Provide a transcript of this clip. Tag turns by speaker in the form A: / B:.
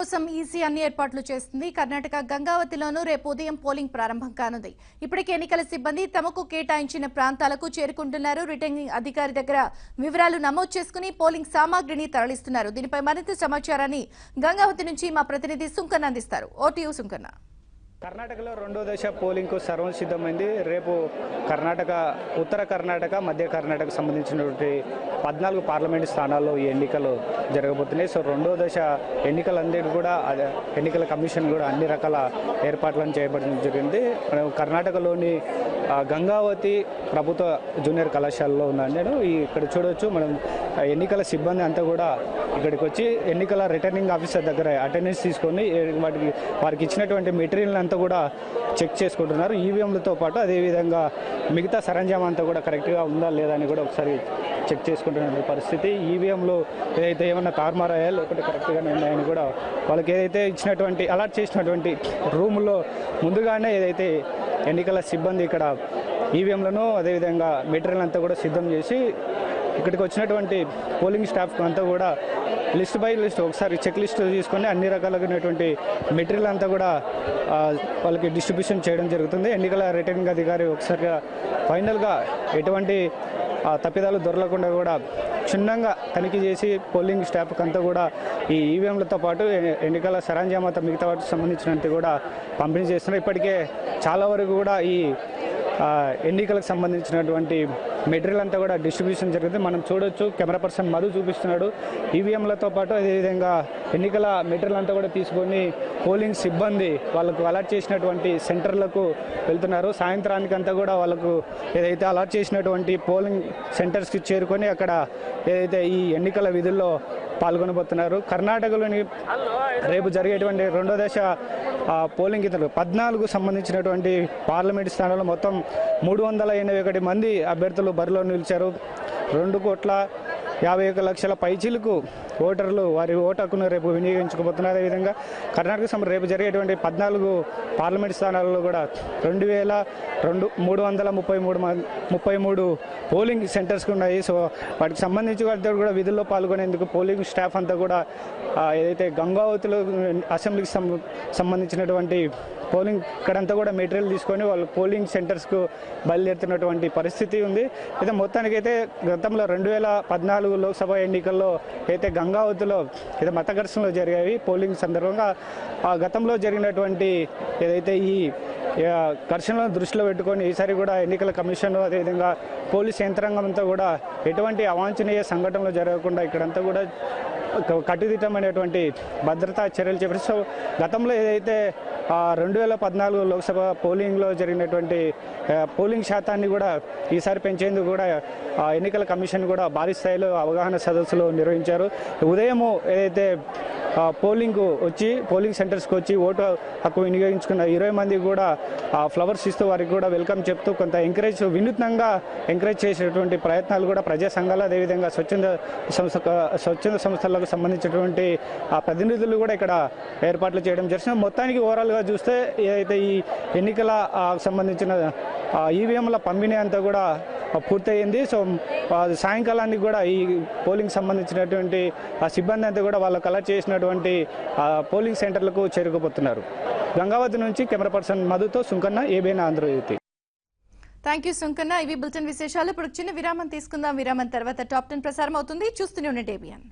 A: కోసం ఈసీ అన్ని ఏర్పాట్లు చేస్తుంది. కర్ణాటక గంగావతిలోనూ రేపు ఉదయం పోలింగ్ ప్రారంభం కానుంది. ఇప్పటికే ఎన్నికల సిబ్బంది తమకు కేటాయించిన ప్రాంతాలకు చేరుకుంటున్నారు. రిటర్నింగ్ అధికారి దగ్గర వివరాలు నమోదు చేసుకుని పోలింగ్ సామాగ్రిని తరలిస్తున్నారు. దీనిపై మరింత సమాచారాన్ని గంగావతి నుంచి మా ప్రతినిధి సుంకన్న అందిస్తారు. ఓటీయూ సుంకన్న.
B: కర్ణాటకలో రెండో దశ పోలింగ్కు సర్వం సిద్ధమైంది. రేపు కర్ణాటక, ఉత్తర కర్ణాటక, మధ్య కర్ణాటక సంబంధించినటువంటి 14 పార్లమెంటు స్థానాల్లో ఈ ఎన్నికలు జరగబోతున్నాయి. సో రెండో దశ ఎన్నికలందరికీ కూడా ఎన్నికల కమిషన్ కూడా అన్ని రకాల ఏర్పాట్లను చేయబడడం జరిగింది. కర్ణాటకలోని గంగావతి ప్రభుత్వ జూనియర్ కళాశాలలో ఉన్నాను నేను. ఇక్కడ చూడవచ్చు మనం ఎన్నికల సిబ్బంది అంతా కూడా ఇక్కడికి వచ్చి ఎన్నికల రిటర్నింగ్ ఆఫీసర్ దగ్గర అటెండెన్స్ తీసుకొని వారికి ఇచ్చినటువంటి మెటీరియల్ అంతా కూడా చెక్ చేసుకుంటున్నారు. ఈవీఎంలతో పాటు అదేవిధంగా మిగతా సరంజామా అంతా కూడా కరెక్ట్గా ఉందా లేదా అని కూడా ఒకసారి చెక్ చేసుకుంటున్న పరిస్థితి. ఈవీఎంలో ఏదైతే ఏమన్నా తారుమారాయా లేకపోతే కరెక్ట్గానే ఉన్నాయని కూడా వాళ్ళకి ఏదైతే ఇచ్చినటువంటి అలాట్ చేసినటువంటి రూమ్లో ముందుగానే ఏదైతే ఎన్నికల సిబ్బంది ఇక్కడ ఈవీఎంలను అదేవిధంగా మెటీరియల్ అంతా కూడా సిద్ధం చేసి ఇక్కడికి వచ్చినటువంటి పోలింగ్ స్టాఫ్ అంతా కూడా లిస్ట్ బై లిస్ట్ ఒకసారి చెక్ లిస్ట్ తీసుకొని అన్ని రకాలైనటువంటి మెటీరియల్ అంతా కూడా వాళ్ళకి డిస్ట్రిబ్యూషన్ చేయడం జరుగుతుంది. ఎన్నికల రిటర్నింగ్ అధికారి ఒకసారిగా ఫైనల్గా ఎటువంటి తప్పిదాలు దొరకకుండా కూడా క్షుణ్ణంగా తనిఖీ చేసి పోలింగ్ స్టాఫ్కి అంతా కూడా ఈ ఈవీఎంలతో పాటు ఎన్నికల సరంజామాతో మిగతా వాటికి సంబంధించినంత కూడా పంపిణీ చేస్తున్నారు. ఇప్పటికే చాలా వరకు కూడా ఈ ఎన్నికలకు సంబంధించినటువంటి మెటీరియల్ అంతా కూడా డిస్ట్రిబ్యూషన్ జరుగుతుంది. మనం చూడొచ్చు, కెమెరా పర్సన్ మధు చూపిస్తున్నాడు. ఈవీఎంలతో పాటు అదేవిధంగా ఎన్నికల మెటీరియల్ అంతా కూడా తీసుకొని పోలింగ్ సిబ్బంది వాళ్ళకు అలాట్ చేసినటువంటి సెంటర్లకు వెళ్తున్నారు. సాయంత్రానికి అంతా కూడా వాళ్ళకు ఏదైతే అలాట్ చేసినటువంటి పోలింగ్ సెంటర్స్కి చేరుకొని అక్కడ ఏదైతే ఈ ఎన్నికల విధుల్లో పాల్గొనబోతున్నారు. కర్ణాటకలోని రేపు జరిగేటువంటి రెండో దశ పోలింగ్ 14 సంబంధించినటువంటి పార్లమెంటు స్థానాల్లో మొత్తం 381 మంది అభ్యర్థులు బరిలో నిలిచారు. 2,51,00,000 పైచీలకు ఓటర్లు వారి ఓటు హక్కును రేపు వినియోగించుకోబోతున్నారు. అదేవిధంగా కర్ణాటక రేపు జరిగేటువంటి 14 పార్లమెంట్ స్థానాల్లో కూడా 2,333 పోలింగ్ సెంటర్స్ ఉన్నాయి. సో వాటికి సంబంధించి వాటితో కూడా విధుల్లో పాల్గొనేందుకు పోలింగ్ స్టాఫ్ అంతా కూడా ఏదైతే గంగావతిలో అసెంబ్లీకి సంబంధించినటువంటి పోలింగ్ ఇక్కడంతా కూడా మెటీరియల్ తీసుకొని వాళ్ళు పోలింగ్ సెంటర్స్కు బయలుదేరుతున్నటువంటి పరిస్థితి ఉంది. అయితే మొత్తానికైతే గతంలో 2014 లోక్సభ ఎన్నికల్లో అయితే గంగావతిలో ఏదో మత ఘర్షణలు జరిగాయి పోలింగ్ సందర్భంగా. గతంలో జరిగినటువంటి ఏదైతే ఈ ఘర్షణలను దృష్టిలో పెట్టుకొని ఈసారి కూడా ఎన్నికల కమిషన్ అదేవిధంగా పోలీస్ యంత్రాంగం అంతా కూడా ఎటువంటి అవాంఛనీయ సంఘటనలు జరగకుండా ఇక్కడంతా కూడా కట్టుదిట్టమైనటువంటి భద్రతా చర్యలు చేపట్టి సో గతంలో ఏదైతే 2014 లోక్సభ పోలింగ్లో జరిగినటువంటి పోలింగ్ శాతాన్ని కూడా ఈసారి పెంచేందుకు కూడా ఎన్నికల కమిషన్ కూడా భారీ స్థాయిలో అవగాహన సదస్సులు నిర్వహించారు. ఉదయము ఏదైతే పోలింగ్ సెంటర్స్కి వచ్చి ఓటు హక్కు వినియోగించుకున్న 20 మందికి కూడా ఫ్లవర్స్ ఇస్తూ వారికి కూడా వెల్కమ్ చెప్తూ కొంత వినూత్నంగా ఎంకరేజ్ చేసేటువంటి ప్రయత్నాలు కూడా ప్రజా సంఘాలు అదేవిధంగా స్వచ్ఛంద సంస్థలకు సంబంధించినటువంటి ప్రతినిధులు కూడా ఇక్కడ ఏర్పాట్లు చేయడం జరిగింది. మొత్తానికి ఓవరాల్గా చూస్తే ఏదైతే ఈ ఎన్నికల సంబంధించిన ఈవీఎంల పంపిణీ అంతా కూడా పూర్తయింది. సో సాయంకాలానికి కూడా ఈ పోలింగ్ సంబంధించినటువంటి సిబ్బంది అంతా కూడా వాళ్ళకు కలెక్ట్ చేసినటువంటి పోలింగ్ సెంటర్లకు చేరుకుపోతున్నారు. గంగావతి నుంచి camera person మధుతో Sunkanna, ABN Andhra Jyothi.
A: Thank you Sunkanna. ఇవి బులెటిన్ విశేషాలు. ఇప్పుడు చిన్న విరామం తీసుకుందాం. విరామం తర్వాత టాప్ 10 ప్రసారం అవుతుంది. చూస్తూనే ఉండండి ఏబిఎన్.